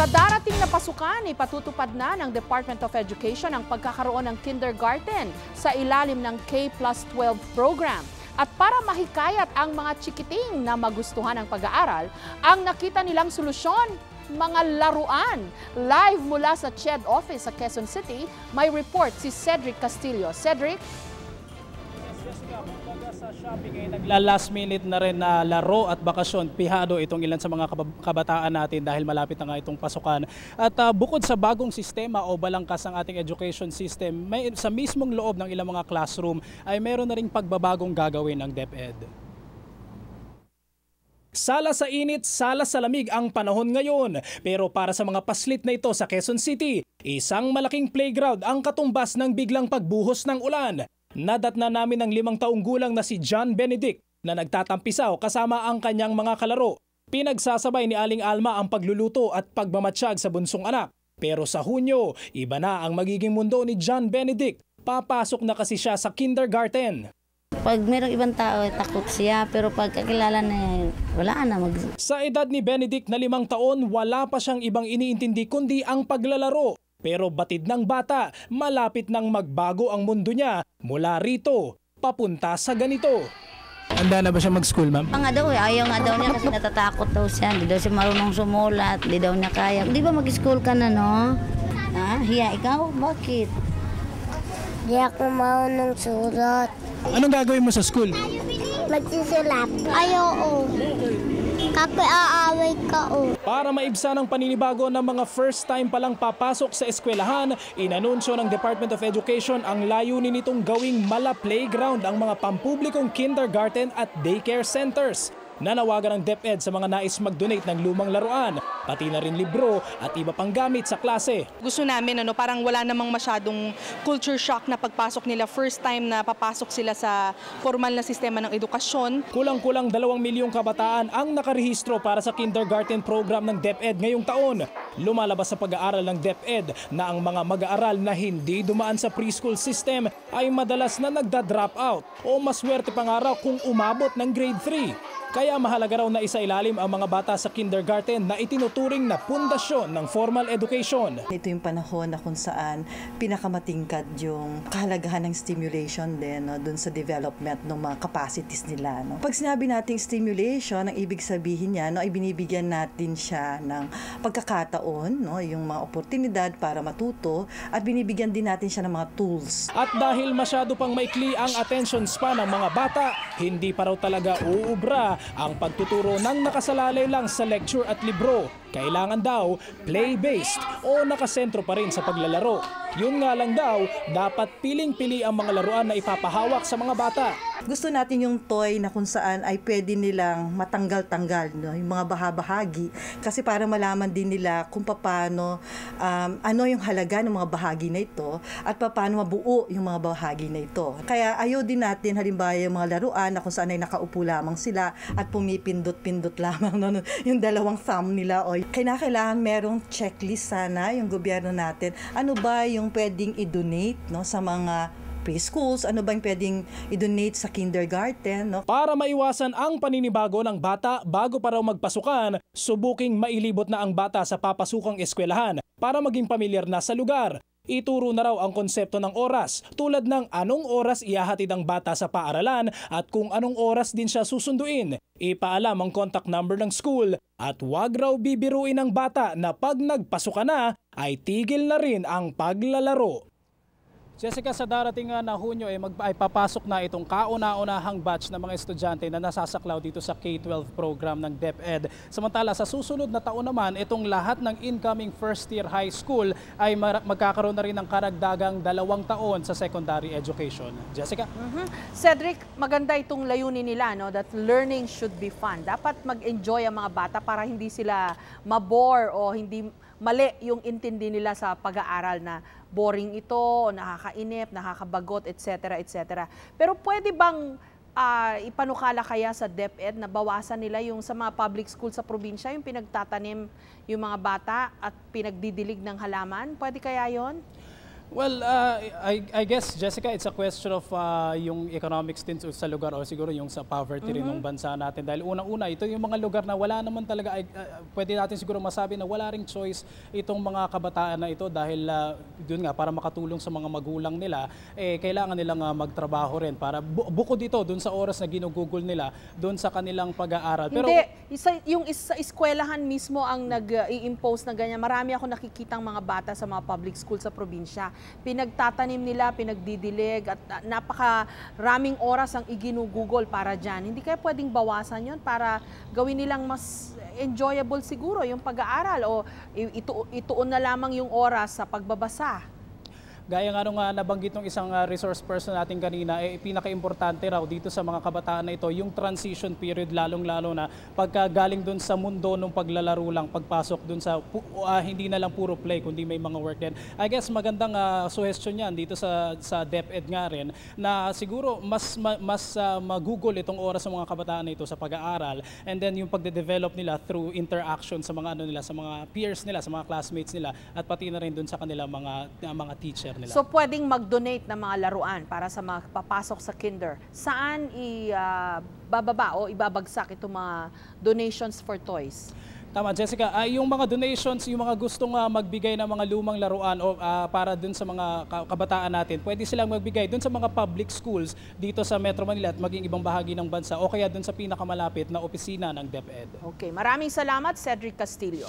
Sa darating na pasukan, ipatutupad na ng Department of Education ang pagkakaroon ng kindergarten sa ilalim ng K+12 program. At para mahikayat ang mga chikiting na magustuhan ang pag-aaral, ang nakita nilang solusyon, mga laruan. Live mula sa CHED office sa Quezon City, may report si Cedric Castillo. Cedric? Sa shopping ay nagla-last minute na rin na laro at bakasyon. Pihado itong ilan sa mga kabataan natin dahil malapit na nga itong pasukan. At bukod sa bagong sistema o balangkas ng ating education system, sa mismong loob ng ilang mga classroom ay meron na ring pagbabagong gagawin ng DepEd. Sala sa init, sala sa lamig ang panahon ngayon. Pero para sa mga paslit na ito sa Quezon City, isang malaking playground ang katumbas ng biglang pagbuhos ng ulan. Nadatna namin ang 5 taong gulang na si John Benedict na nagtatampisaw kasama ang kanyang mga kalaro. Pinagsasabay ni Aling Alma ang pagluluto at pagmamatsyag sa bunsong anak. Pero sa Hunyo, iba na ang magiging mundo ni John Benedict. Papasok na kasi siya sa kindergarten. Pag mayroong ibang tao, takot siya. Pero pag kakilala na, wala na. Sa edad ni Benedict na 5 taon, wala pa siyang ibang iniintindi kundi ang paglalaro. Pero batid ng bata, malapit nang magbago ang mundo niya mula rito, papunta sa ganito. Handa na ba siya mag-school, ma'am? Ayaw nga daw niya kasi natatakot daw siya. Hindi daw siya marunong sumulat, hindi daw niya kaya. Di ba mag-school ka na, no? Ha? Hiya, ikaw? Bakit? Di ako marunong sulat. Anong gagawin mo sa school? Magsusulat. Ayaw, Kapoy aaway ka, Para maibsan ang paninibago ng mga first time palang papasok sa eskwelahan, inanunsyo ng Department of Education ang layunin nitong gawing mala playground ang mga pampublikong kindergarten at daycare centers. Nanawagan ng DepEd sa mga nais mag-donate ng lumang laruan, pati na rin libro at iba pang gamit sa klase. Gusto namin parang wala namang masyadong culture shock na pagpasok nila, first time na papasok sila sa formal na sistema ng edukasyon. Kulang-kulang 2 milyong kabataan ang nakarehistro para sa kindergarten program ng DepEd ngayong taon. Lumalabas sa pag-aaral ng DepEd na ang mga mag-aaral na hindi dumaan sa preschool system ay madalas na nagda-drop out o maswerte pa nga raw kung umabot ng grade 3. Kaya mahalaga raw na isailalim ang mga bata sa kindergarten na itinuturing na pundasyon ng formal education. Ito yung panahon na kung saan pinakamatingkad yung kahalagahan ng stimulation din dun sa development ng mga capacities nila. Pag sinabi nating stimulation, ang ibig sabihin niya, ay binibigyan natin siya ng pagkakataon, yung mga oportunidad para matuto at binibigyan din natin siya ng mga tools. At dahil masyado pang maikli ang attention span ng mga bata, hindi pa raw talaga uubra ang pagtuturo ng nakasalalay lang sa lecture at libro. Kailangan daw play-based o nakasentro pa rin sa paglalaro. Yun nga lang daw, dapat piling-pili ang mga laruan na ipapahawak sa mga bata. Gusto natin yung toy na kung saan ay pwede nilang matanggal-tanggal, yung mga bahagi. Kasi para malaman din nila kung paano, ano yung halaga ng mga bahagi na ito at paano mabuo yung mga bahagi na ito. Kaya ayaw din natin halimbawa yung mga laruan na kung saan ay nakaupo lamang sila at pumipindot-pindot lamang yung 2 thumb nila. O kailangan merong checklist sana yung gobyerno natin. Ano ba yung pwedeng i-donate sa mga preschools, ano ba yung pwedeng i-donate sa kindergarten. Para maiwasan ang paninibago ng bata bago pa raw magpasukan, subuking mailibot na ang bata sa papasukang eskwelahan para maging pamilyar na sa lugar. Ituro na raw ang konsepto ng oras tulad ng anong oras ihahatid ang bata sa paaralan at kung anong oras din siya susunduin. Ipaalam ang contact number ng school at wag raw bibiruin ng bata na pag nagpasukan na ay tigil na rin ang paglalaro. Jessica, sa darating na Hunyo ay papasok na itong kauna-unahang batch ng mga estudyante na nasasaklaw dito sa K-12 program ng DepEd. Samantala sa susunod na taon naman, itong lahat ng incoming first year high school ay magkakaroon na rin ng karagdagang 2 taon sa secondary education. Jessica? Cedric, maganda itong layunin nila, that learning should be fun. Dapat mag-enjoy ang mga bata para hindi sila mabore o hindi mali yung intindi nila sa pag-aaral na boring ito, nakakainip, nakakabagot, etc. etc. Pero pwede bang ipanukala kaya sa DepEd na bawasan nila yung sa mga public school sa probinsya, yung pinagtatanim yung mga bata at pinagdidilig ng halaman? Pwede kaya yon? Well, I guess, Jessica, it's a question of yung economics din sa lugar o siguro yung sa poverty rin ng bansa natin. Dahil unang-una, ito yung mga lugar na wala naman talaga, pwede natin siguro masabi na wala ring choice itong mga kabataan na ito dahil dun nga, para makatulong sa mga magulang nila, kailangan nilang magtrabaho rin para bukod dito, dun sa oras na ginugugol nila, dun sa kanilang pag-aaral. Pero, Hindi, sa eskwelahan mismo ang nag-i-impose na ganyan. Marami ako nakikitang mga bata sa mga public school sa probinsya. Pinagtatanim nila, pinagdidilig at napakaraming oras ang iginugugol para dyan. Hindi kaya pwedeng bawasan yon para gawin nilang mas enjoyable siguro yung pag-aaral o ituon na lamang yung oras sa pagbabasa. gaya nga nung nabanggit ng isang resource person natin kanina, pinaka-importante raw dito sa mga kabataan na ito, yung transition period, lalong-lalo na pagka galing dun sa mundo ng paglalaro lang, pagpasok dun sa, hindi na lang puro play, kundi may mga work din. I guess magandang suggestion yan dito sa DepEd nga rin, na siguro mas magugol itong oras ng mga kabataan na ito sa pag-aaral, and then yung pagde-develop nila through interaction sa mga nila, sa mga peers nila, sa mga classmates nila, at pati na rin dun sa kanila mga teacher nila. So pwedeng mag-donate ng mga laruan para sa mga papasok sa kinder. Saan bababa o ibabagsak itong mga donations for toys? Tama, Jessica. Yung mga donations, yung mga gustong magbigay ng mga lumang laruan o para dun sa mga kabataan natin, pwede silang magbigay dun sa mga public schools dito sa Metro Manila at maging ibang bahagi ng bansa o kaya dun sa pinakamalapit na opisina ng DepEd. Okay, maraming salamat, Cedric Castillo.